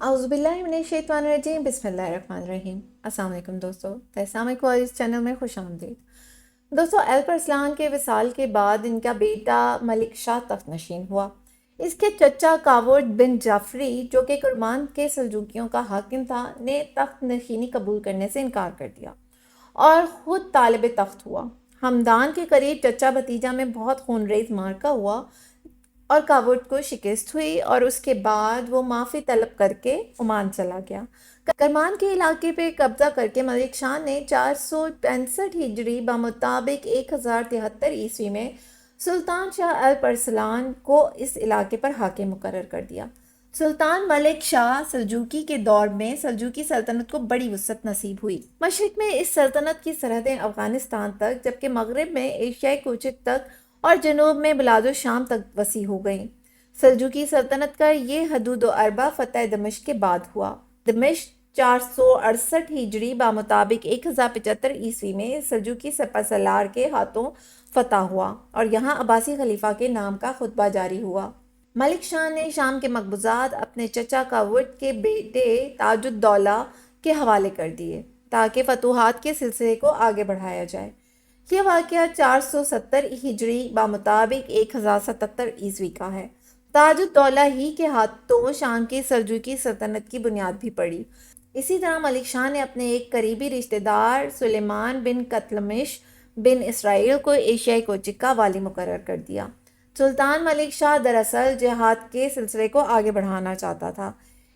اعوذ باللہ من الشیطان الرجیم، بسم اللہ الرحمن الرحیم۔ السلام علیکم دوستو، تیسام اس چینل میں خوش آمدید۔ دوستو، الپ ارسلان کے وصال کے بعد ان کا بیٹا ملک شاہ تخت نشین ہوا۔ اس کے چچا کاوڑ بن جعفری، جو کہ کرمان کے سلجوکیوں کا حاکم تھا، نے تخت نشینی قبول کرنے سے انکار کر دیا اور خود طالب تخت ہوا۔ ہمدان کے قریب چچا بھتیجا میں بہت خونریز معرکہ ہوا اور کاوڑ کو شکست ہوئی، اور اس کے بعد وہ معافی طلب کر کے عمان چلا گیا۔ کرمان کے علاقے پہ قبضہ کر کے ملک شاہ نے 465 ہجری بمطابق 1073 عیسوی میں سلطان شاہ الپ ارسلان کو اس علاقے پر حاکم مقرر کر دیا۔ سلطان ملک شاہ سلجوقی کے دور میں سلجوقی سلطنت کو بڑی وسعت نصیب ہوئی۔ مشرق میں اس سلطنت کی سرحدیں افغانستان تک، جبکہ مغرب میں ایشیائی کوچک تک اور جنوب میں بلاد الشام تک وسیع ہو گئیں۔ سلجوقی سلطنت کا یہ حدود و اربا فتح دمشق کے بعد ہوا۔ دمشق 468 ہجری بمطابق 1075 عیسوی میں سلجوقی سپہ سالار کے ہاتھوں فتح ہوا اور یہاں عباسی خلیفہ کے نام کا خطبہ جاری ہوا۔ ملک شاہ نے شام کے مقبوضات اپنے چچا کاوڑ کے بیٹے تاج الدولہ کے حوالے کر دیے تاکہ فتوحات کے سلسلے کو آگے بڑھایا جائے۔ یہ واقعہ 470 ہجری بمطابق 1077 عیسوی کا ہے۔ تاج الدولہ ہی کے ہاتھوں شام کی سلجوقی سلطنت کی بنیاد بھی پڑی۔ اسی طرح ملک شاہ نے اپنے ایک قریبی رشتہ دار سلیمان بن قتلمش بن اسرائیل کو ایشیائی کوچک کا والی مقرر کر دیا۔ سلطان ملک شاہ دراصل جہاد کے سلسلے کو آگے بڑھانا چاہتا تھا۔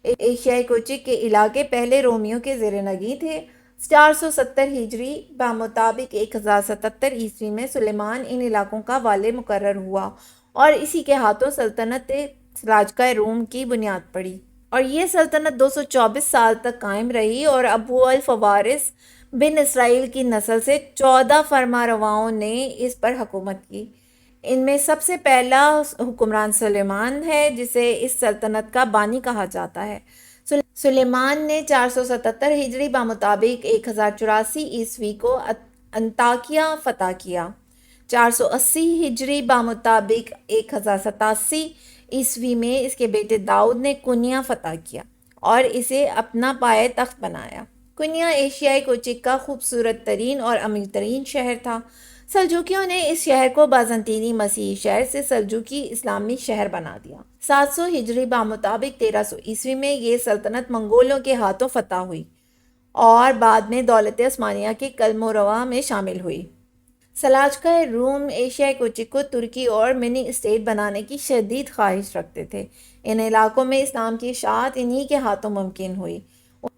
ایشیائی کوچک کے علاقے پہلے رومیوں کے زیر نگین تھے۔ 470 ہجری بمطابق 1077 عیسوی میں سلیمان ان علاقوں کا والی مقرر ہوا اور اسی کے ہاتھوں سلطنت سلاجقہ روم کی بنیاد پڑی، اور یہ سلطنت 224 سال تک قائم رہی اور ابو الفوارس بن اسرائیل کی نسل سے 14 فرما رواؤں نے اس پر حکومت کی۔ ان میں سب سے پہلا حکمران سلیمان ہے، جسے اس سلطنت کا بانی کہا جاتا ہے۔ سلیمان نے 477 ہجری بمطابق 1084 عیسوی کو انطاکیہ فتح کیا۔ 480 ہجری بمطابق 1087 عیسوی میں اس کے بیٹے داؤد نے کنیا فتح کیا اور اسے اپنا پائے تخت بنایا۔ کنیا ایشیائی کوچک کا خوبصورت ترین اور امیر ترین شہر تھا۔ سلجوکیوں نے اس شہر کو بازنطینی مسیحی شہر سے سلجوقی اسلامی شہر بنا دیا۔ 700 ہجری بمطابق 1300 عیسوی میں یہ سلطنت منگولوں کے ہاتھوں فتح ہوئی اور بعد میں دولت عثمانیہ کے قلم و رواں میں شامل ہوئی۔ سلاجقہ روم ایشیائی کوچک کو ترکی اور منی اسٹیٹ بنانے کی شدید خواہش رکھتے تھے۔ ان علاقوں میں اسلام کی اشاعت انہی کے ہاتھوں ممکن ہوئی۔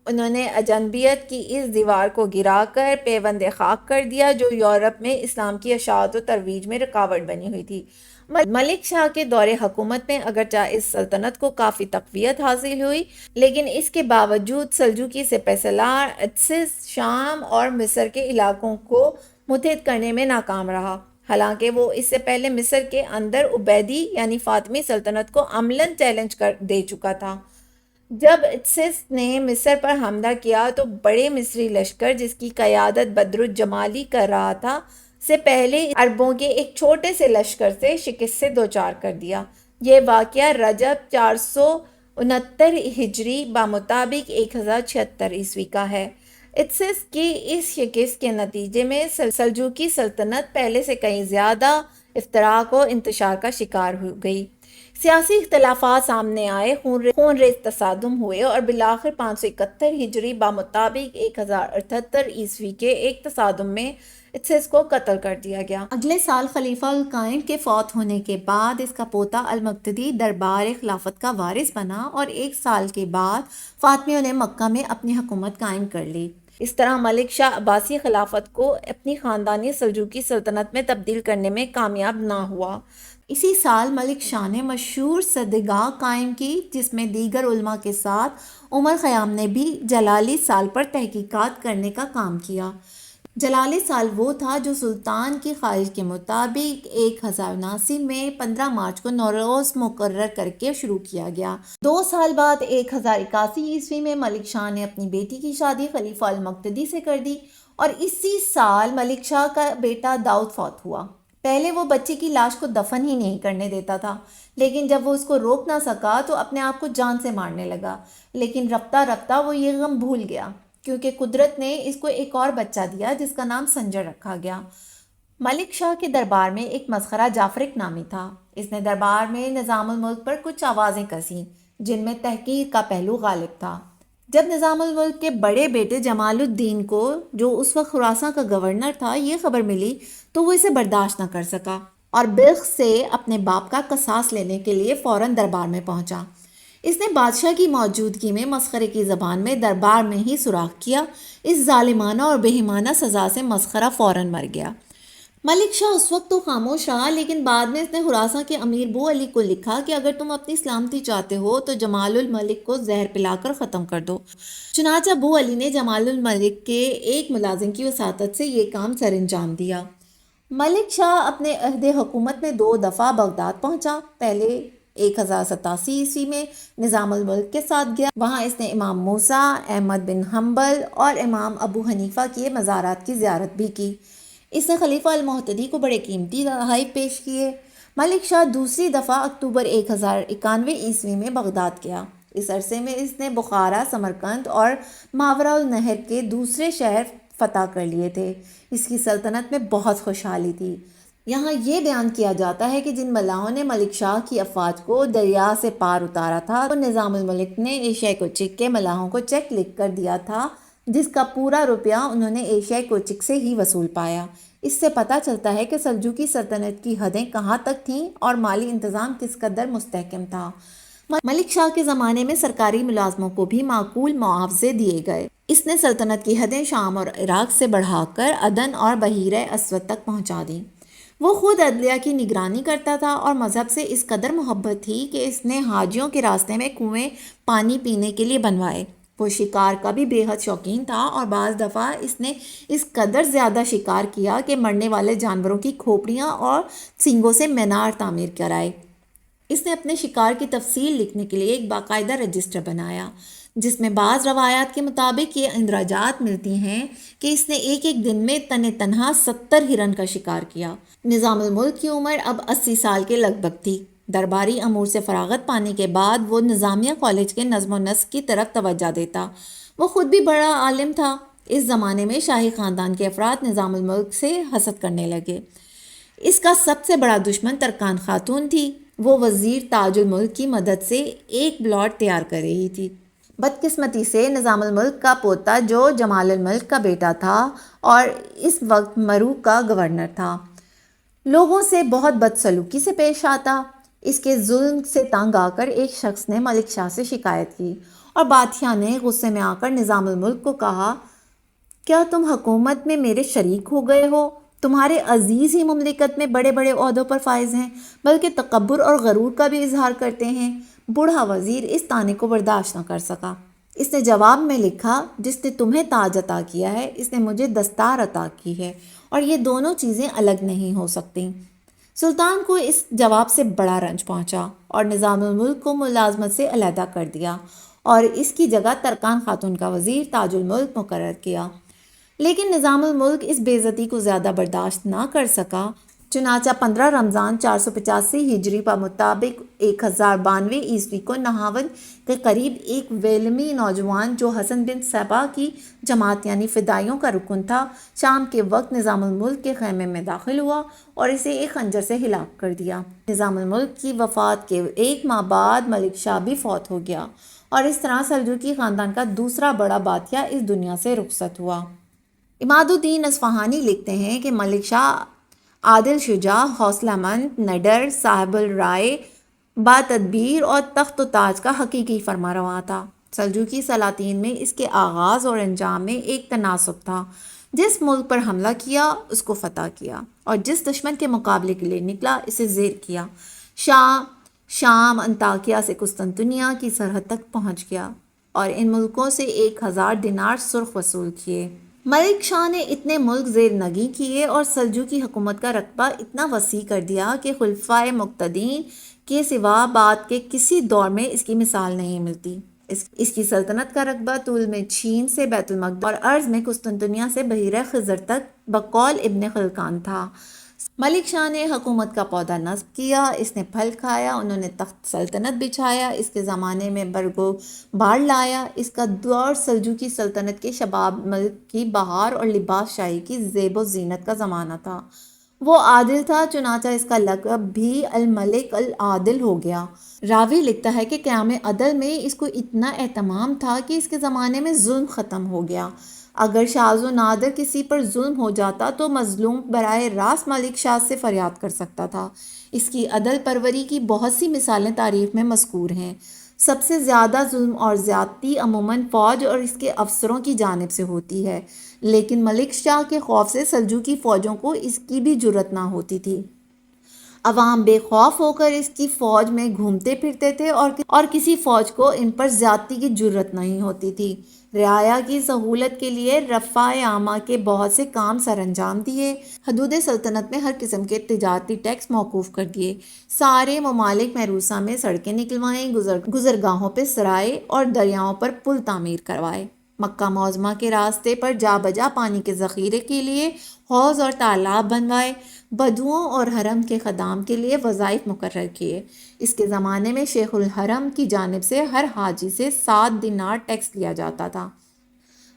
انہوں نے اجنبیت کی اس دیوار کو گرا کر پیوند خاک کر دیا جو یورپ میں اسلام کی اشاعت و ترویج میں رکاوٹ بنی ہوئی تھی۔ ملک شاہ کے دور حکومت میں اگرچہ اس سلطنت کو کافی تقویت حاصل ہوئی، لیکن اس کے باوجود سلجوقی سپہ سالار عدسس شام اور مصر کے علاقوں کو متحد کرنے میں ناکام رہا، حالانکہ وہ اس سے پہلے مصر کے اندر عبیدی یعنی فاطمی سلطنت کو عملاً چیلنج کر دے چکا تھا۔ جب عدسس نے مصر پر حملہ کیا تو بڑے مصری لشکر، جس کی قیادت بدر الجمالی کر رہا تھا، سے پہلے عربوں کے ایک چھوٹے سے لشکر سے شکست سے دوچار کر دیا۔ یہ واقعہ رجب 469 ہجری بمطابق 1076 عیسوی کا ہے۔ عدسس کی اس شکست کے نتیجے میں سلجوقی سلطنت پہلے سے کہیں زیادہ افتراق و انتشار کا شکار ہو گئی۔ سیاسی اختلافات سامنے آئے، خونریز تصادم ہوئے اور بالآخر 571 ہجری بمطابق 1078 عیسوی کے ایک تصادم میں عدسس کو قتل کر دیا گیا۔ اگلے سال خلیفہ القائن کے فوت ہونے کے بعد اس کا پوتا المقتدی دربار خلافت کا وارث بنا اور ایک سال کے بعد فاطمیوں نے مکہ میں اپنی حکومت قائم کر لی۔ اس طرح ملک شاہ عباسی خلافت کو اپنی خاندانی سلجوقی سلطنت میں تبدیل کرنے میں کامیاب نہ ہوا۔ اسی سال ملک شاہ نے مشہور صدگاہ قائم کی، جس میں دیگر علماء کے ساتھ عمر خیام نے بھی جلالی سال پر تحقیقات کرنے کا کام کیا۔ جلالی سال وہ تھا جو سلطان کی خواہش کے مطابق 1079 میں 15 مارچ کو نوروز مقرر کر کے شروع کیا گیا۔ 2 سال بعد 1081 عیسوی میں ملک شاہ نے اپنی بیٹی کی شادی خلیفہ المقتدی سے کر دی اور اسی سال ملک شاہ کا بیٹا داؤد فوت ہوا۔ پہلے وہ بچے کی لاش کو دفن ہی نہیں کرنے دیتا تھا، لیکن جب وہ اس کو روک نہ سکا تو اپنے آپ کو جان سے مارنے لگا۔ لیکن رفتہ رفتہ وہ یہ غم بھول گیا، کیونکہ قدرت نے اس کو ایک اور بچہ دیا جس کا نام سنجر رکھا گیا۔ ملک شاہ کے دربار میں ایک مسخرہ جعفرک نامی تھا۔ اس نے دربار میں نظام الملک پر کچھ آوازیں کسیں جن میں تحقیر کا پہلو غالب تھا۔ جب نظام الملک کے بڑے بیٹے جمال الدین کو، جو اس وقت خراساں کا گورنر تھا، یہ خبر ملی تو وہ اسے برداشت نہ کر سکا اور بلخ سے اپنے باپ کا قصاص لینے کے لیے فوراً دربار میں پہنچا۔ اس نے بادشاہ کی موجودگی میں مسخرے کی زبان میں دربار میں ہی سوراخ کیا۔ اس ظالمانہ اور بہیمانہ سزا سے مسخرہ فوراً مر گیا۔ ملک شاہ اس وقت تو خاموش رہا، لیکن بعد میں اس نے خراساں کے امیر بو علی کو لکھا کہ اگر تم اپنی سلامتی چاہتے ہو تو جمال الملک کو زہر پلا کر ختم کر دو۔ چنانچہ بو علی نے جمال الملک کے ایک ملازم کی وساطت سے یہ کام سر انجام دیا۔ ملک شاہ اپنے عہد حکومت میں 2 دفعہ بغداد پہنچا۔ پہلے 1087 میں نظام الملک کے ساتھ گیا۔ وہاں اس نے امام موسیٰ، احمد بن حنبل اور امام ابو حنیفہ کے مزارات کی زیارت بھی کی۔ اس نے خلیفہ المہتدی کو بڑے قیمتی تحائف پیش کیے۔ ملک شاہ دوسری دفعہ اکتوبر 1091 میں بغداد گیا۔ اس عرصے میں اس نے بخارا، سمرقند اور ماورا النہر کے دوسرے شہر فتح کر لیے تھے۔ اس کی سلطنت میں بہت خوشحالی تھی۔ یہاں یہ بیان کیا جاتا ہے کہ جن ملاحوں نے ملک شاہ کی افواج کو دریا سے پار اتارا تھا تو نظام الملک نے ایشیا کوچک کے ملاحوں کو چیک لکھ کر دیا تھا، جس کا پورا روپیہ انہوں نے ایشیا کوچک سے ہی وصول پایا۔ اس سے پتہ چلتا ہے کہ سلجوقی سلطنت کی حدیں کہاں تک تھیں اور مالی انتظام کس قدر مستحکم تھا۔ ملک شاہ کے زمانے میں سرکاری ملازموں کو بھی معقول معاوضے دیے گئے۔ اس نے سلطنت کی حدیں شام اور عراق سے بڑھا کر عدن اور بحیرہ اسود تک پہنچا دیں۔ وہ خود عدلیہ کی نگرانی کرتا تھا اور مذہب سے اس قدر محبت تھی کہ اس نے حاجیوں کے راستے میں کنویں پانی پینے کے لیے بنوائے۔ وہ شکار کا بھی بے حد شوقین تھا اور بعض دفعہ اس نے اس قدر زیادہ شکار کیا کہ مرنے والے جانوروں کی کھوپڑیاں اور سینگوں سے مینار تعمیر کرائے۔ اس نے اپنے شکار کی تفصیل لکھنے کے لیے ایک باقاعدہ رجسٹر بنایا، جس میں بعض روایات کے مطابق یہ اندراجات ملتی ہیں کہ اس نے ایک دن میں تنہا 70 ہرن کا شکار کیا۔ نظام الملک کی عمر اب 80 سال کے لگ بھگ تھی۔ درباری امور سے فراغت پانے کے بعد وہ نظامیہ کالج کے نظم و نسق کی طرف توجہ دیتا۔ وہ خود بھی بڑا عالم تھا۔ اس زمانے میں شاہی خاندان کے افراد نظام الملک سے حسد کرنے لگے۔ اس کا سب سے بڑا دشمن ترکان خاتون تھی۔ وہ وزیر تاج الملک کی مدد سے ایک بلاٹ تیار کر رہی تھی۔ بدقسمتی سے نظام الملک کا پوتا، جو جمال الملک کا بیٹا تھا اور اس وقت مروک کا گورنر تھا، لوگوں سے بہت بدسلوکی سے پیش آتا۔ اس کے ظلم سے تنگ آ کر ایک شخص نے ملک شاہ سے شکایت کی اور بادشاہ نے غصے میں آ کر نظام الملک کو کہا، کیا تم حکومت میں میرے شریک ہو گئے ہو؟ تمہارے عزیز ہی مملکت میں بڑے بڑے عہدوں پر فائز ہیں، بلکہ تکبر اور غرور کا بھی اظہار کرتے ہیں۔ بوڑھا وزیر اس طعنے کو برداشت نہ کر سکا۔ اس نے جواب میں لکھا، جس نے تمہیں تاج عطا کیا ہے، اس نے مجھے دستار عطا کی ہے، اور یہ دونوں چیزیں الگ نہیں ہو سکتی۔ سلطان کو اس جواب سے بڑا رنج پہنچا اور نظام الملک کو ملازمت سے علیحدہ کر دیا اور اس کی جگہ ترکان خاتون کا وزیر تاج الملک مقرر کیا۔ لیکن نظام الملک اس بے عزتی کو زیادہ برداشت نہ کر سکا۔ چنانچہ 15 رمضان 485 ہجری پر مطابق 1092 کو نہاون کے قریب ایک ویلمی نوجوان، جو حسن بن صبا کی جماعت یعنی فدائیوں کا رکن تھا، شام کے وقت نظام الملک کے خیمے میں داخل ہوا اور اسے ایک خنجر سے ہلاک کر دیا۔ نظام الملک کی وفات کے 1 ماہ بعد ملک شاہ بھی فوت ہو گیا اور اس طرح سلجوقی خاندان کا دوسرا بڑا بادشاہ اس دنیا سے رخصت ہوا۔ عماد الدین اصفہانی لکھتے ہیں کہ ملک شاہ عادل، شجاع، حوصلہ مند، نڈر، صاحب الرائے، با تدبیر اور تخت و تاج کا حقیقی فرمانروا تھا۔ سلجوقی سلاطین میں اس کے آغاز اور انجام میں ایک تناسب تھا۔ جس ملک پر حملہ کیا اس کو فتح کیا اور جس دشمن کے مقابلے کے لیے نکلا اسے زیر کیا۔ شام انطاکیہ سے قسطنطنیہ کی سرحد تک پہنچ گیا اور ان ملکوں سے 1000 دینار سرخ وصول کیے۔ ملک شاہ نے اتنے ملک زیر نگیں کیے اور سلجوقی حکومت کا رقبہ اتنا وسیع کر دیا کہ خلفائے مقتدین کے سوا بعد کے کسی دور میں اس کی مثال نہیں ملتی۔ اس کی سلطنت کا رقبہ طول میں چین سے بیت المقدس اور عرض میں قسطنطنیہ سے بحیرہ خزر تک بقول ابن خلقان تھا۔ ملک شاہ نے حکومت کا پودا نصب کیا، اس نے پھل کھایا، انہوں نے تخت سلطنت بچھایا، اس کے زمانے میں برگو باڑ لایا۔ اس کا دور سلجوقی سلطنت کے شباب ملک کی بہار اور لباس شاہی کی زیب و زینت کا زمانہ تھا۔ وہ عادل تھا، چنانچہ اس کا لقب بھی الملک العادل ہو گیا۔ راوی لکھتا ہے کہ قیام عدل میں اس کو اتنا اہتمام تھا کہ اس کے زمانے میں ظلم ختم ہو گیا۔ اگر شاذ و نادر کسی پر ظلم ہو جاتا تو مظلوم براہ راست ملک شاہ سے فریاد کر سکتا تھا۔ اس کی عدل پروری کی بہت سی مثالیں تاریخ میں مذکور ہیں۔ سب سے زیادہ ظلم اور زیادتی عموماً فوج اور اس کے افسروں کی جانب سے ہوتی ہے، لیکن ملک شاہ کے خوف سے سلجوقی فوجوں کو اس کی بھی جرأت نہ ہوتی تھی۔ عوام بے خوف ہو کر اس کی فوج میں گھومتے پھرتے تھے اور کسی فوج کو ان پر زیادتی کی جرأت نہیں ہوتی تھی۔ رعایا کی سہولت کے لیے رفاع عامہ کے بہت سے کام سر انجام دیے۔ حدود سلطنت میں ہر قسم کے تجارتی ٹیکس موقوف کر دیے۔ سارے ممالک محروسہ میں سڑکیں نکلوائیں، گزرگاہوں پہ سرائے اور دریاؤں پر پل تعمیر کروائے۔ مکہ معظمہ کے راستے پر جا بجا پانی کے ذخیرے کے لیے حوض اور تالاب بنوائے۔ بدوؤں اور حرم کے خدام کے لیے وظائف مقرر کیے۔ اس کے زمانے میں شیخ الحرم کی جانب سے ہر حاجی سے 7 دینار ٹیکس لیا جاتا تھا۔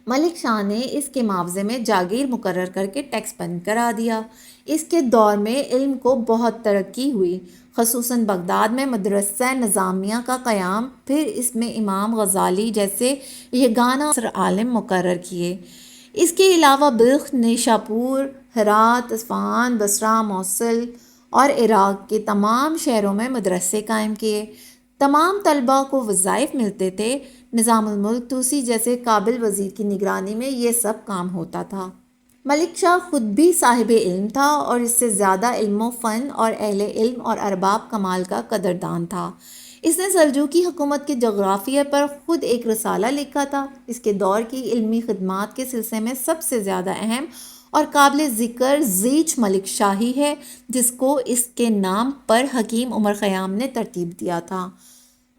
ملک شاہ نے اس کے معاوضے میں جاگیر مقرر کر کے ٹیکس بند کرا دیا۔ اس کے دور میں علم کو بہت ترقی ہوئی، خصوصاً بغداد میں مدرسہ نظامیہ کا قیام، پھر اس میں امام غزالی جیسے یگانہ عالم مقرر کیے۔ اس کے علاوہ بلخ، نیشاپور، ہرات، اصفہان، بصرہ، موصل اور عراق کے تمام شہروں میں مدرسے قائم کیے۔ تمام طلباء کو وظائف ملتے تھے۔ نظام الملک طوسی جیسے قابل وزیر کی نگرانی میں یہ سب کام ہوتا تھا۔ ملک شاہ خود بھی صاحب علم تھا اور اس سے زیادہ علم و فن اور اہل علم اور ارباب کمال کا قدردان تھا۔ اس نے سلجوقی حکومت کے جغرافیہ پر خود ایک رسالہ لکھا تھا۔ اس کے دور کی علمی خدمات کے سلسلے میں سب سے زیادہ اہم اور قابل ذکر زیچ ملک شاہی ہے، جس کو اس کے نام پر حکیم عمر خیام نے ترتیب دیا تھا۔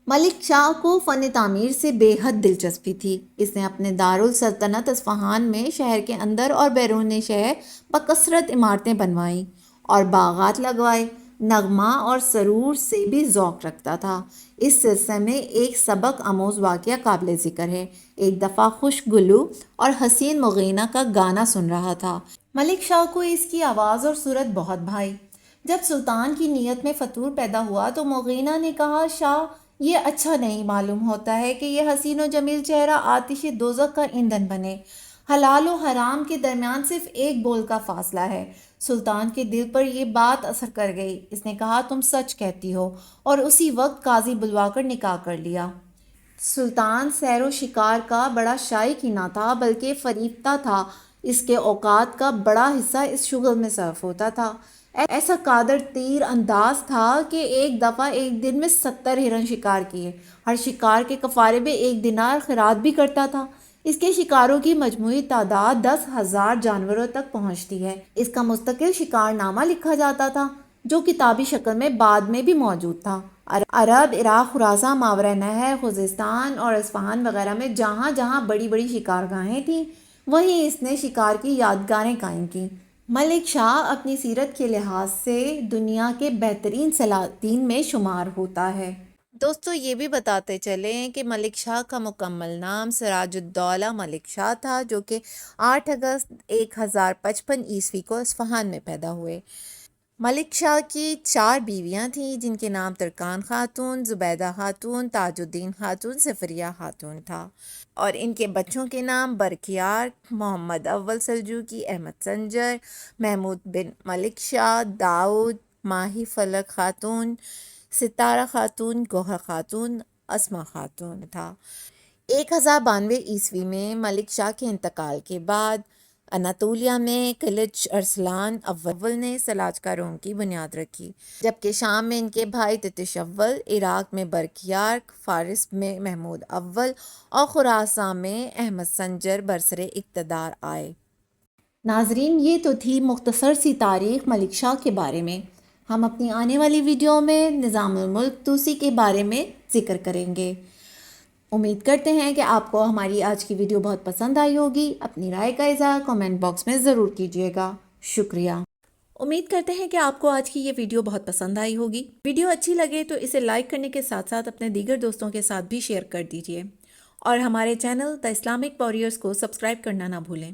ملک شاہ کو فن تعمیر سے بے حد دلچسپی تھی۔ اس نے اپنے دارالسلطنت اصفہان میں شہر کے اندر اور بیرون شہر بکثرت عمارتیں بنوائیں اور باغات لگوائے۔ نغمہ اور سرور سے بھی ذوق رکھتا تھا۔ اس سلسلے میں ایک سبق آموز واقعہ قابل ذکر ہے۔ ایک دفعہ خشک گلو اور حسین مغینہ کا گانا سن رہا تھا۔ ملک شاہ کو اس کی آواز اور صورت بہت بھائی۔ جب سلطان کی نیت میں فطور پیدا ہوا تو مغینہ نے کہا، شاہ، یہ اچھا نہیں معلوم ہوتا ہے کہ یہ حسین و جمیل چہرہ آتش دوزخ کا ایندھن بنے۔ حلال و حرام کے درمیان صرف ایک بول کا فاصلہ ہے۔ سلطان کے دل پر یہ بات اثر کر گئی۔ اس نے کہا، تم سچ کہتی ہو، اور اسی وقت قاضی بلوا کر نکاح کر لیا۔ سلطان سیر و شکار کا بڑا شائق ہی نہ تھا بلکہ فریفتہ تھا۔ اس کے اوقات کا بڑا حصہ اس شغل میں صرف ہوتا تھا۔ ایسا قادر تیر انداز تھا کہ ایک دفعہ ایک دن میں 70 ہرن شکار کیے۔ ہر شکار کے کفارے میں 1 دینار خیرات بھی کرتا تھا۔ اس کے شکاروں کی مجموعی تعداد 10,000 جانوروں تک پہنچتی ہے۔ اس کا مستقل شکار نامہ لکھا جاتا تھا جو کتابی شکل میں بعد میں بھی موجود تھا۔ عرب، عراق، خراساں، ماوراء نہر، خوزستان اور اصفہان وغیرہ میں جہاں جہاں بڑی بڑی شکارگاہیں تھیں، وہیں اس نے شکار کی یادگاریں قائم کیں۔ ملک شاہ اپنی سیرت کے لحاظ سے دنیا کے بہترین سلاطین میں شمار ہوتا ہے۔ دوستو، یہ بھی بتاتے چلیں کہ ملک شاہ کا مکمل نام سراج الدولہ ملک شاہ تھا، جو کہ 8 اگست 1055 عیسوی کو اصفہان میں پیدا ہوئے۔ ملک شاہ کی 4 بیویاں تھیں، جن کے نام ترکان خاتون، زبیدہ خاتون، تاج الدین خاتون، صفریہ خاتون تھا، اور ان کے بچوں کے نام برکیار، محمد اول سلجوقی، احمد سنجر، محمود بن ملک شاہ، داؤد، ماہی فلک خاتون، ستارہ خاتون، گوہر خاتون، اسما خاتون تھا۔ 1092 عیسوی میں ملک شاہ کے انتقال کے بعد اناطولیہ میں قلج ارسلان اول نے سلاجقہ روم کی بنیاد رکھی، جبکہ شام میں ان کے بھائی تتش اول، عراق میں برکیار، فارس میں محمود اول اور خراساں میں احمد سنجر برسر اقتدار آئے۔ ناظرین، یہ تو تھی مختصر سی تاریخ ملک شاہ کے بارے میں۔ ہم اپنی آنے والی ویڈیو میں نظام الملک طوسی کے بارے میں ذکر کریں گے۔ امید کرتے ہیں کہ آپ کو ہماری آج کی ویڈیو بہت پسند آئی ہوگی۔ اپنی رائے کا اظہار کمنٹ باکس میں ضرور کیجیے گا۔ شکریہ۔ امید کرتے ہیں کہ آپ کو آج کی یہ ویڈیو بہت پسند آئی ہوگی۔ ویڈیو اچھی لگے تو اسے لائک کرنے کے ساتھ ساتھ اپنے دیگر دوستوں کے ساتھ بھی شیئر کر دیجیے اور ہمارے چینل دی اسلامک واریئرز کو سبسکرائب کرنا نہ بھولیں۔